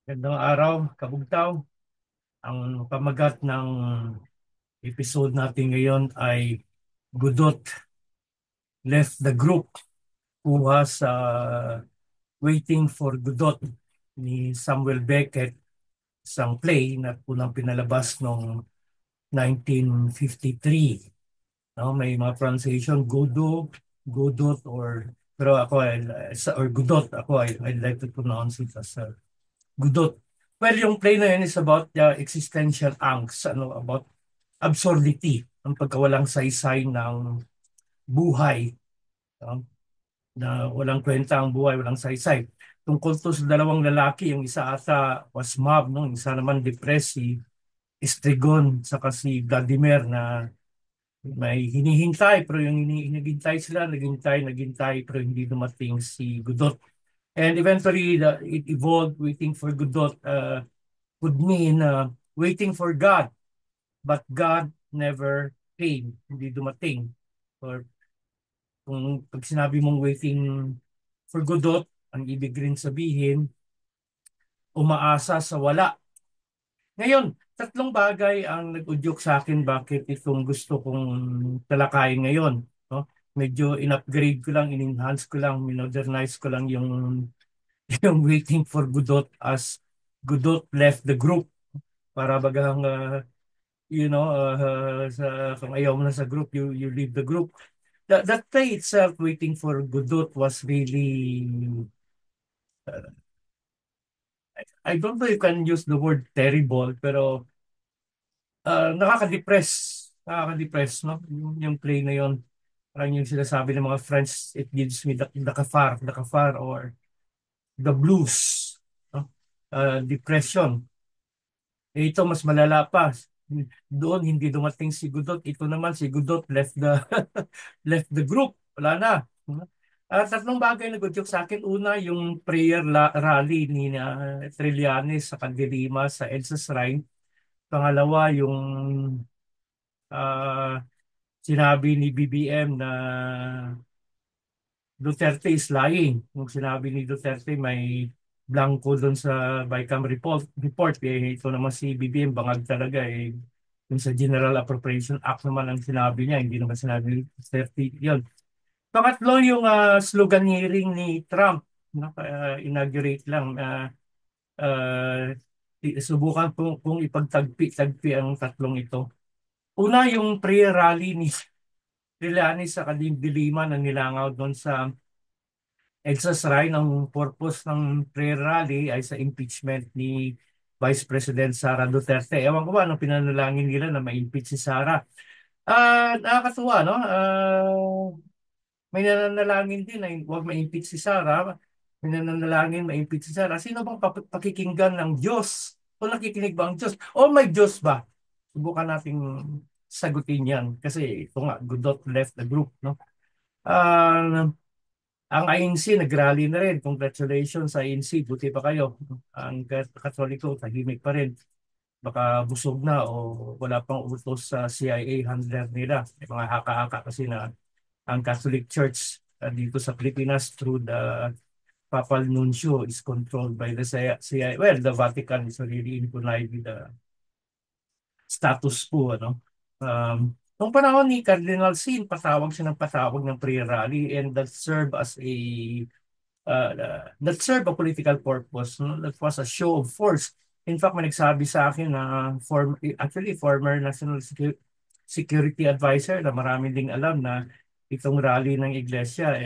Gandang araw, kabugtaw. Ang pamagat ng episode natin ngayon ay Godot left the group. Kuha sa Waiting for Godot ni Samuel Beckett, isang play na unang pinalabas noong 1953. No, may mga pronunciation, Godot, pero ako, or Godot, I like to pronounce it as Godot. Well, yung play na yun is about the existential angst, about absurdity, ang pagkawalang saysay ng buhay, no? Na walang kwenta ang buhay, walang saysay. Tungkol to sa dalawang lalaki, yung isa ata was mob, no? Yung isa naman depressed, si Estrigon, saka si Vladimir na may hinihintay, pero yung hinihintay sila, naghintay, pero hindi dumating si Godot. And eventually, it evolved, waiting for Godot would mean waiting for God, but God never came, hindi dumating. Or kung pag sinabi mong waiting for Godot, ang ibig rin sabihin, umaasa sa wala. Ngayon, tatlong bagay ang nag-udyok sa akin bakit itong gusto kong talakayin ngayon. No? Medyo in-upgrade ko lang, in-enhance ko lang, modernize ko lang yung, yung waiting for Godot as Godot left the group. Para bagang, kung ayaw mo na sa group, you leave the group. That play itself, Waiting for Godot, was really, I don't know if you can use the word terrible, pero nakaka-depress. Nakaka-depress, no? Yung play na yon, parang yung sinasabi ng mga friends, it gives me the kafar, or the blues, no? Depression. Ito mas malala pa. Doon hindi dumating si Godot. Ito naman si Godot left the left the group. Wala na. Tatlong bagay na gudyok sa akin. Una, yung rally ni Trillanes sa Candilima sa EDSA Shrine. Pangalawa, yung ah, sinabi ni BBM na Duterte is lying. Kung sinabi ni Duterte may blanco doon sa BICAM report, ito naman si BBM bangag talaga yung sa General Appropriation Act naman ang sinabi niya, hindi naman sinabi ni Duterte yun. Pangatlo, yung sloganeering ni Trump, inaugurate lang, subukan kung ipagtagpi-tagpi ang tatlong ito. Una, yung pre-rally ni Trillanes sa Kadindiliman na nilangaw doon sa exercise ng purpose ng prayer rally ay sa impeachment ni Vice President Sara Duterte. Ewan ko ba anong pinanalangin nila na ma-impeach si Sara. Nakakatuwa, no? May nananalangin din na huwag ma-impeach si Sara. May nananalangin ma-impeach si Sara. Sino bang pakikinggan ng Diyos? O nakikinig ba ang Diyos? O may Diyos ba? Subukan nating sagutin yan. Kasi ito nga, Godot left the group, no? Ah, ang INC nag-rally na rin. Congratulations sa INC. Buti pa kayo. Ang Katoliko, tahimik pa rin. Baka busog na o wala pang utos sa CIA handler nila. May mga haka-haka kasi na ang Catholic Church dito sa Pilipinas through the Papal Nuncio is controlled by the CIA. Well, the Vatican is really in line with the status quo, ano. Noong panahon ni Cardinal Sin, patawag siya ng patawag ng prayer rally, and that serve a political purpose. No? That was a show of force. In fact, may nagsabi sa akin na former National Security Advisor na marami ding alam na itong rally ng iglesia,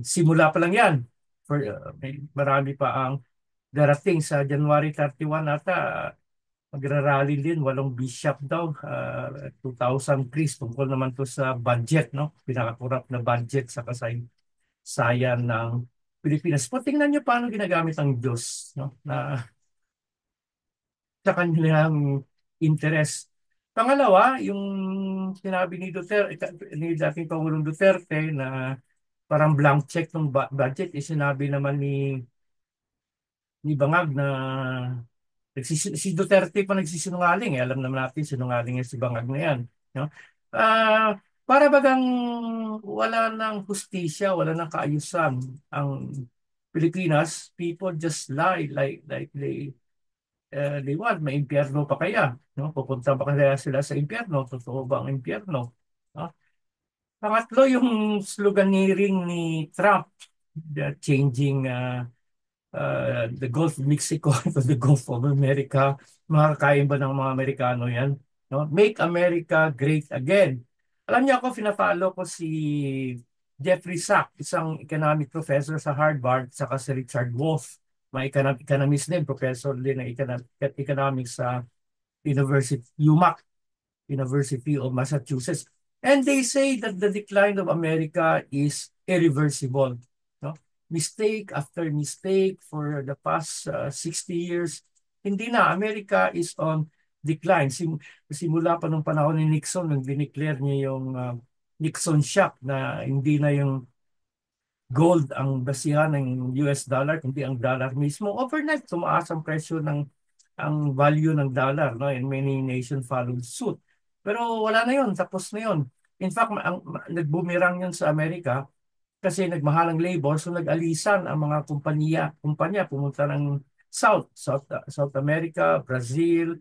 simula pa lang yan. Marami pa ang darating sa January 31 ata, magra-rally din, 8 bishop daw, 2,000 priests, tungkol naman to sa budget, no? Pinakakurap na budget sa sayan ng Pilipinas. So, tingnan nyo paano ginagamit ang Diyos, no? Na sa kanilang interest. Pangalawa, yung sinabi ni Duterte, ni dating Pangulong Duterte na parang blank check ng budget, sinabi naman ni Bangag na si Duterte pa nagsisinungaling. Alam naman natin, sinungaling yan si Bangag na yan. No? Para bagang wala ng hustisya, wala ng kaayusan ang Pilipinas. People just lie like they Di ba, may impyerno pa kaya? No? Pupunta ba kaya sila sa impyerno? Totoo ba ang impyerno? No? Pangatlo, yung sloganeering ni Trump, the changing the Gulf of Mexico to the Gulf of America. Makakain ba ng mga Amerikano yan? No? Make America Great Again. Alam niyo ako, fina-follow ko si Jeffrey Sachs, isang economic professor sa Harvard, saka si Richard Wolff, mga economist din, professor din ng economics sa University, UMass. University of Massachusetts. And they say that the decline of America is irreversible. No? Mistake after mistake for the past 60 years, hindi na. America is on decline. Simula pa nung panahon ni Nixon, nung dineclare niya yung Nixon shock na hindi na yung gold ang basihan ng US dollar, kundi ang dollar mismo. Overnight, tumaas ang presyo ng ang value ng dollar, no? And many nations followed suit. Pero wala na yun, tapos na yun. In fact, nagbumirang yun sa Amerika kasi nagmahal ang labor, so nag-alisan ang mga kumpanya pumunta ng South America, Brazil,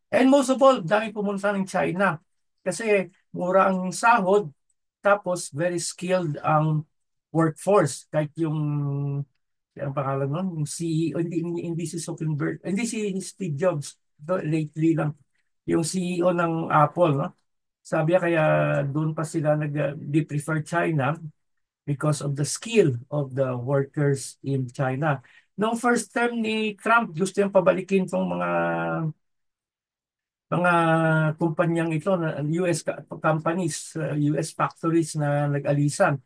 and most of all, dami pumunta ng China. Kasi mura ang sahod, tapos very skilled ang workforce. Kahit yung ang pangalan nun, yung CEO, hindi si Zuckerberg, hindi si Steve Jobs, lately lang, yung CEO ng Apple, no? Sabi niya kaya doon pa sila they prefer China because of the skill of the workers in China. Noong first term ni Trump, gusto niyang pabalikin tong mga kumpanyang ito, na US companies, US factories na nag-alisan.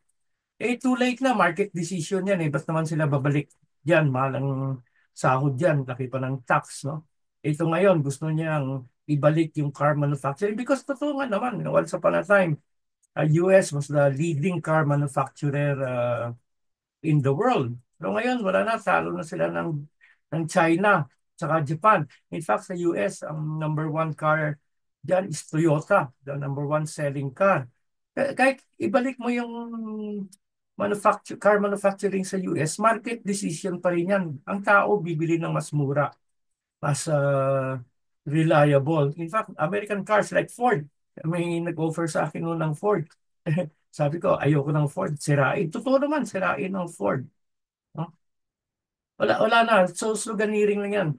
Too late na. Market decision yan eh. Ba't naman sila babalik dyan? Mahal ang sahod dyan. Laki pa ng tax, no? Ito ngayon, gusto niyang ibalik yung car manufacturing because totoo nga naman, once upon a time, US was the leading car manufacturer in the world. Pero ngayon, wala na. Talo na sila ng China tsaka Japan. In fact, sa US, ang number one car dyan is Toyota, the number one selling car. Kahit ibalik mo yung car manufacturing sa US, market decision pa rin yan. Ang tao bibili ng mas mura, mas reliable. In fact, American cars like Ford, may nag-offer sa akin noon ng Ford. Sabi ko, ayoko ng Ford, sirain. Totoo naman, sirain ng Ford. No? Wala na. So, sloganeering lang yan.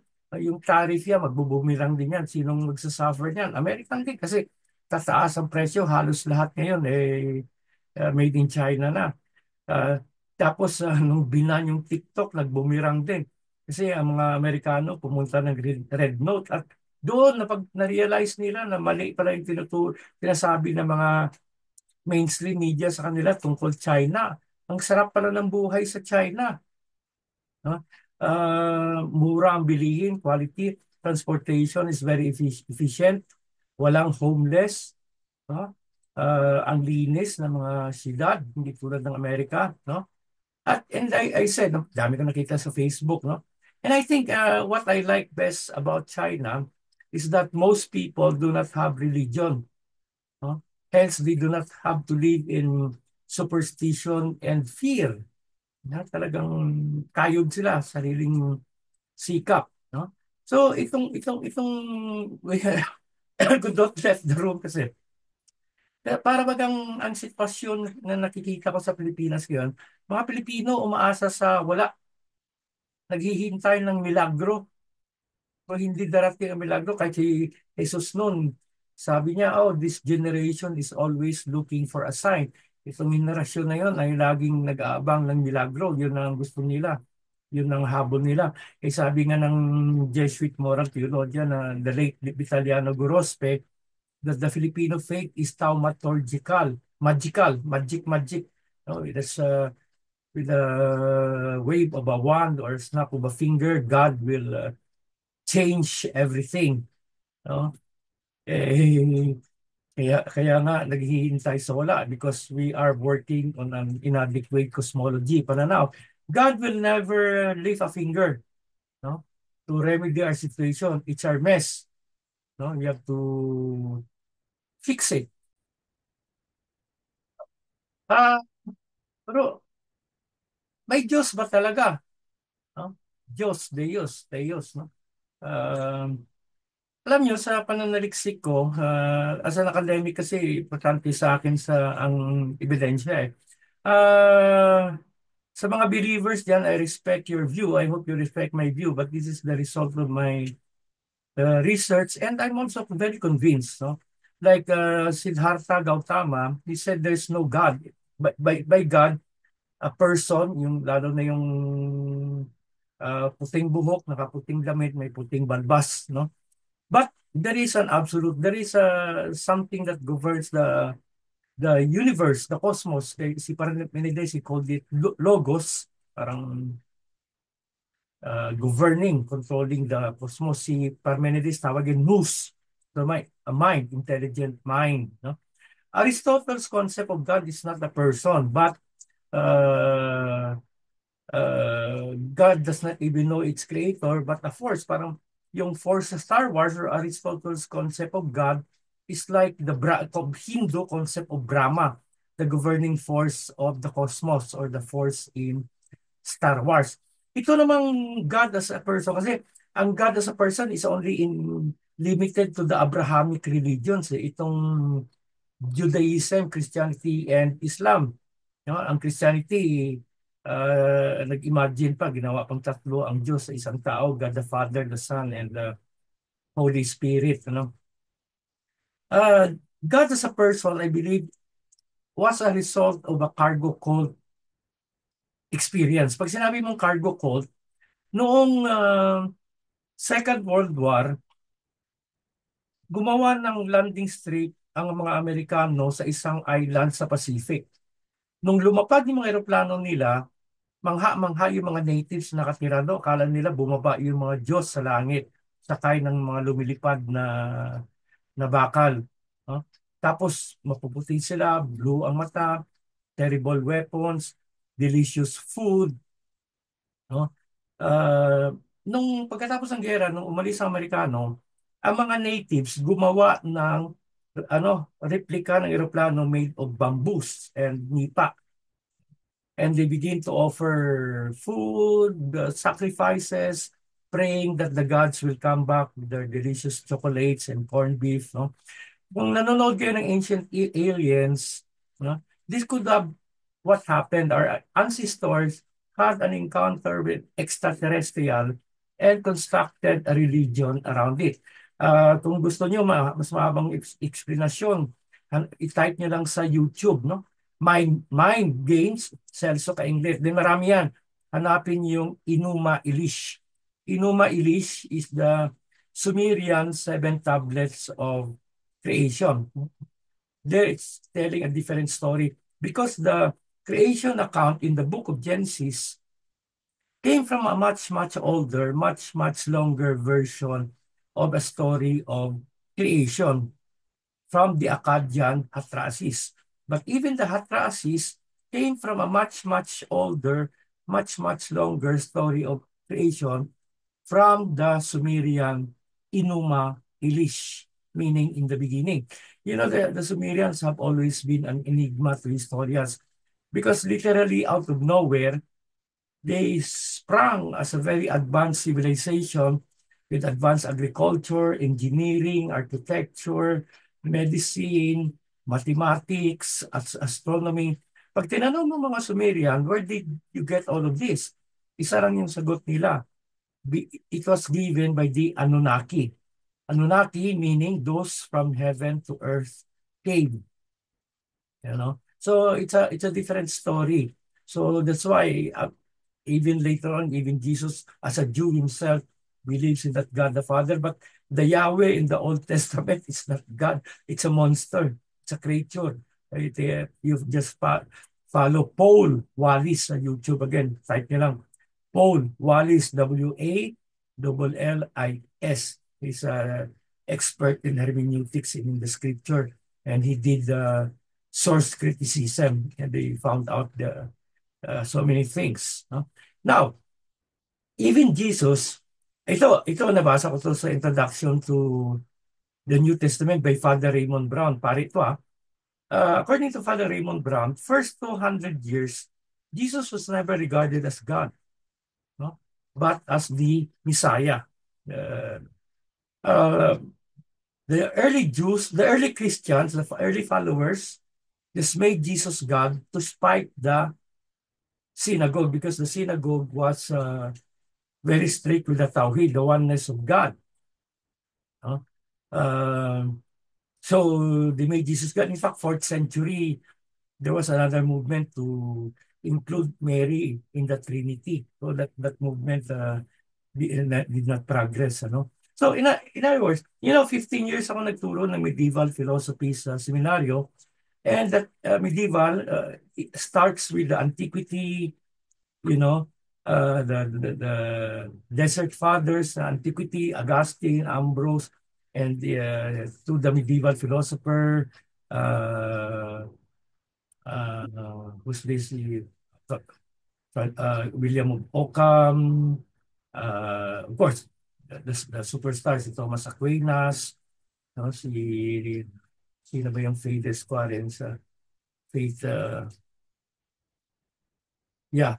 Yung tariff yan, magbubumirang din yan. Sinong magsasuffer niyan? American din. Kasi tataas ang presyo. Halos lahat ngayon made in China na. Ah, tapos nung binan yung TikTok, nagbumirang din. Kasi ang mga Amerikano pumunta ng red note. At doon, na-realize nila na mali pala yung tinasabi ng mga mainstream media sa kanila tungkol China. Ang sarap pala ng buhay sa China. No? Mura ang bilihin, quality, transportation is very efficient, walang homeless, no? Ang linis ng mga siyudad, hindi tulad ng Amerika, no? And I said, no, dami ko nakita sa Facebook, no? And I think what I like best about China is that most people do not have religion, no? Hence, they do not have to live in superstition and fear. Na talagang kayod sila, sariling sikap, no? So itong Godot left the room kasi para bagang ang sitwasyon na nakikita ko sa Pilipinas ngayon, mga Pilipino umaasa sa wala, naghihintay ng milagro. Kung hindi darating ang milagro, kahit si Jesus noon, sabi niya, oh, this generation is always looking for a sign. Itong henerasyon na yun ay laging nag-aabang ng milagro. Yun ang gusto nila. Yun ang habol nila. Sabi nga ng Jesuit moral theologian na the late Vitaliano Gorospe, that the Filipino faith is thaumaturgical, magic. No, that's with a wave of a wand or snap of a finger, God will change everything. No? Eh, kaya nga naghihintay sa wala because we are working on an inadequate cosmology, pananaw. God will never lift a finger, no, to remedy our situation. It's our mess. No, we have to fix it. Ah, pero may Diyos ba talaga? No? Diyos, Deus, no? Um, Alam nyo, sa pananaliksik ko, as an academic kasi, importante sa akin sa ang ebidensya eh. Ah, sa mga believers dyan, I respect your view. I hope you respect my view. But this is the result of my research. And I'm also very convinced. No? Like Siddhartha Gautama, he said there's no God. By God, a person, yung lalo na yung puting buhok, nakaputing damit, may puting balbas. No? But there is an absolute, there is something that governs the universe, the cosmos. Si Parmenides, he called it logos, parang governing, controlling the cosmos. Si Parmenides tawagin nous, a mind, intelligent mind. No? Aristotle's concept of God is not a person, but uh, God does not even know its creator, but a force. Parang yung force sa Star Wars or Aristotle's concept of God is like the Hindu concept of Brahma, the governing force of the cosmos or the force in Star Wars. Ito namang God as a person, kasi ang God as a person is only limited to the Abrahamic religions. Itong Judaism, Christianity, and Islam. No? Ang Christianity, nag-imagine pa, ginawa pang tatlo ang Diyos sa isang tao, God the Father, the Son, and the Holy Spirit. Ano? Uh, God as a person, I believe, was a result of a cargo cult experience. Pag sinabi mong cargo cult, noong Second World War, gumawa ng landing strip ang mga Amerikano sa isang island sa Pacific. Nung lumapag yung mga eroplano nila, mangha-mangha yung mga natives na nakatira doon. Akala nila bumaba yung mga Diyos sa langit, sakay ng mga lumilipad na bakal. No? Tapos mapuputi sila, blue ang mata, terrible weapons, delicious food. No? Uh, nung pagkatapos ng gera, nung umalis ang Amerikano, ang mga natives gumawa ng replika ng eroplano made of bamboos and nipa. And they begin to offer food, sacrifices, praying that the gods will come back with their delicious chocolates and corned beef. No? Kung nanonood kayo ng Ancient Aliens, no, this could have what happened. Our ancestors had an encounter with extraterrestrial and constructed a religion around it. Kung gusto nyo mas mahabang explanation, i-type nyo lang sa YouTube, no? Mind Games, Celso Kainglet. Then marami yan. Hanapin yung Enuma Elish. Enuma Elish is the Sumerian seven tablets of creation. There it's telling a different story because the creation account in the book of Genesis came from a much, much older, much, much longer version of a story of creation from the Akkadian Hatrasis. But even the Hatrasis came from a much, much older, much, much longer story of creation from the Sumerian Enuma Elish, meaning in the beginning. You know, the Sumerians have always been an enigma to historians because literally out of nowhere, they sprang as a very advanced civilization with advanced agriculture, engineering, architecture, medicine, mathematics, astronomy. Pag tinanong ng mga Sumerian, where did you get all of this? Isa lang yung sagot nila. It was given by the Anunnaki. Anunnaki meaning those from heaven to earth came. You know, so it's a different story. So that's why even later on, even Jesus as a Jew himself believes in that God the Father. But the Yahweh in the Old Testament is not God. It's a monster. It's a creature. You just follow Paul Wallis sa YouTube again. Type niyo lang Paul Wallis, Wallis. He's an expert in hermeneutics in the scripture. And he did source criticism. And they found out so many things. No? Now, even Jesus, ito nabasa ko to sa introduction to the New Testament by Father Raymond Brown. Pare ito according to Father Raymond Brown, first 200 years, Jesus was never regarded as God, no? But as the Messiah. Uh, uh, the early Jews, the early Christians, the early followers, just made Jesus God to spite the synagogue because the synagogue was very strict with the Tawhid, the oneness of God. No? Um, so they made Jesus God. In fact, fourth century, there was another movement to include Mary in the Trinity. So that movement did not progress. Ano? So in other words, 15 years ako nagturo ng medieval philosophy sa seminaryo. And that medieval it starts with the antiquity, you know, the desert fathers, antiquity, Augustine, Ambrose, and to the medieval philosopher, uh, who's this? William of Ockham, of course, the superstars, si Thomas Aquinas, no? Sino ba yung Faith Squadron sa Faith, yeah,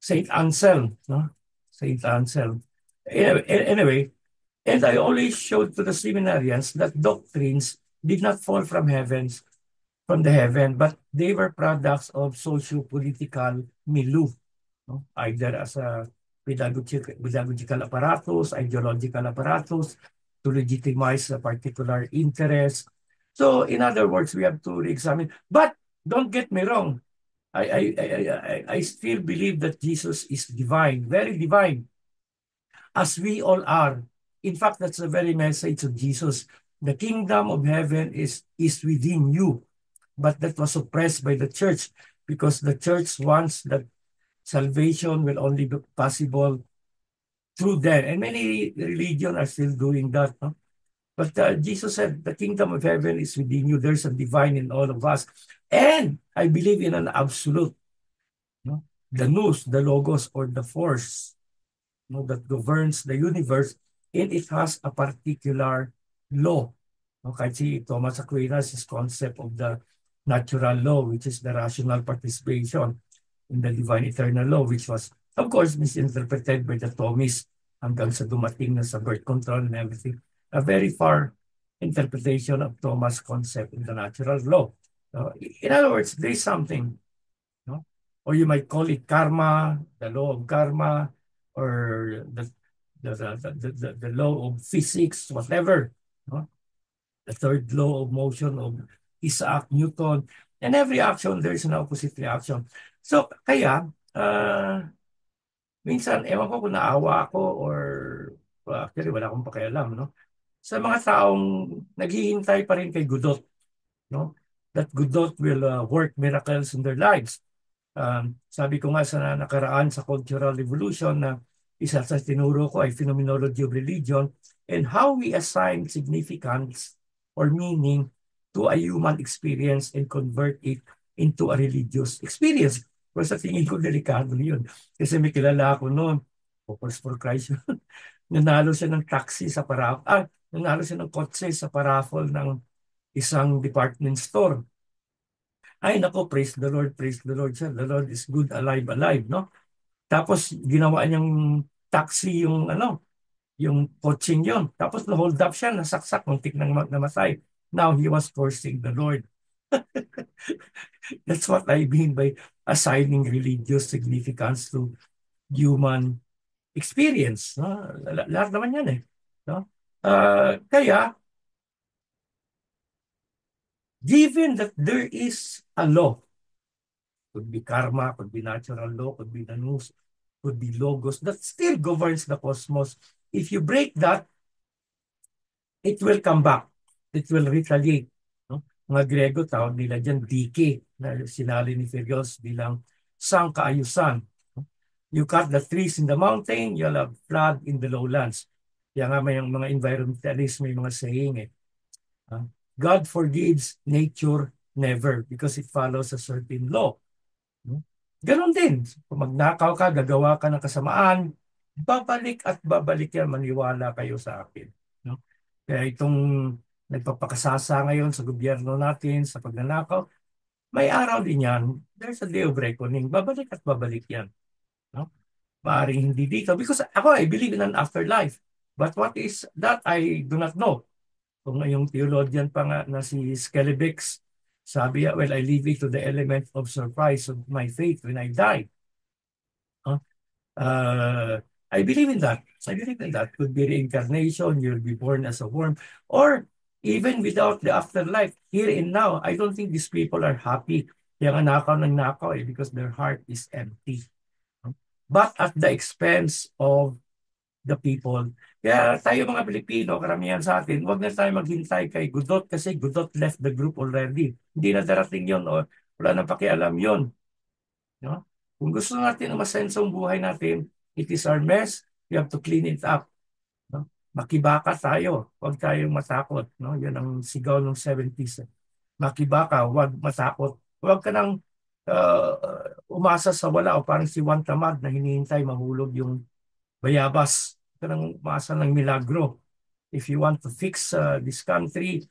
Saint Anselm, no? Saint Anselm. Anyway, and I always showed to the seminarians that doctrines did not fall from the heaven, but they were products of socio-political milieu, no? Either as a pedagogical apparatus, ideological apparatus, to legitimize a particular interest. So, in other words, we have to re-examine. But don't get me wrong. I still believe that Jesus is divine, very divine, as we all are. In fact, that's the very message of Jesus. The kingdom of heaven is within you. But that was suppressed by the church because the church wants that salvation will only be possible through them. And many religions are still doing that. No? But Jesus said, the kingdom of heaven is within you. There's a divine in all of us. And I believe in an absolute. No? The nous, the logos, or the force, no, that governs the universe, and it has a particular law. No, kahit si Thomas Aquinas, his concept of the natural law, which is the rational participation in the divine eternal law, which was, of course, misinterpreted by the Thomists hanggang sa dumating na sa birth control and everything. A very far interpretation of Thomas' concept in the natural law. In other words, there is something, no? Or you might call it karma, the law of karma, or the law of physics, whatever. No? The third law of motion of Isaac Newton. And every action, there is an opposite reaction. So, kaya, minsan, ewan ko kung naawa ako or actually, wala akong pakialam, no? Sa mga taong naghihintay pa rin kay Godot, no? That Godot will work miracles in their lives. Sabi ko nga sa nakaraan sa Cultural Revolution na isa sa tinuro ko ay Phenomenology of Religion and how we assign significance or meaning to a human experience and convert it into a religious experience. Pero sa tingin ko, delikado yun. Kasi may kilala ako noon, Focus for Christ, nanalo siya ng taxi sa nanalo siya ng kotse sa paraffle ng isang department store. Ay, nako, praise the Lord siya. The Lord is good, alive, alive, no? Tapos, ginawa niyang taxi yung coaching yon. Tapos, na-hold up siya, nasaksak, muntik nang namatay. Now, he was cursing the Lord. That's what I mean by assigning religious significance to human experience. No? Lahat naman yan eh. No? Kaya, given that there is a law, could be karma, could be natural law, could be the nous, could be logos, that still governs the cosmos. If you break that, it will come back. It will retaliate. No? Mga Grego, tawag nila dyan, dike, na sinali ni Philios bilang sangkaayusan. No? You cut the trees in the mountain, you'll have flood in the lowlands. Kaya nga may mga environmentalists, may mga saying eh. God forgives, nature never, because it follows a certain law. No? Ganon din. Kung magnakaw ka, gagawa ka ng kasamaan, babalik at babalik yan, maniwala kayo sa akin. No? Kaya itong nagpapakasasa ngayon sa gobyerno natin, sa pagnanakaw, may araw din yan. There's a day of reckoning. Babalik at babalik yan. No? Maaring hindi dito. Because ako, I believe in an afterlife. But what is that? I do not know. Kung yung theologian pa nga na si Skelebix, sabi niya, well, I leave it to the element of surprise of my faith when I die. Huh? I believe in that. I believe in that. Could be reincarnation, you'll be born as a worm, or even without the afterlife, here and now, I don't think these people are happy. Kaya nga nakaw ng nakaw because their heart is empty. But at the expense of the people. Kaya tayo mga Pilipino, karamihan sa atin, huwag na tayo maghintay kay Godot kasi Godot left the group already. Hindi na darating yon o wala na pakialam yon. No? Kung gusto natin na masenso ang buhay natin, it is our mess, we have to clean it up. No? Makibaka tayo, huwag tayong matakot. No? Yan ang sigaw ng 70s. Makibaka, huwag matakot. Huwag ka nang umasa sa wala o parang si Juan Tamad na hinihintay mahulog yung bayabas. Huwag ka nang umasa ng milagro. If you want to fix this country,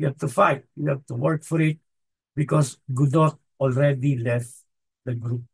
you have to fight. You have to work for it because Godot already left the group.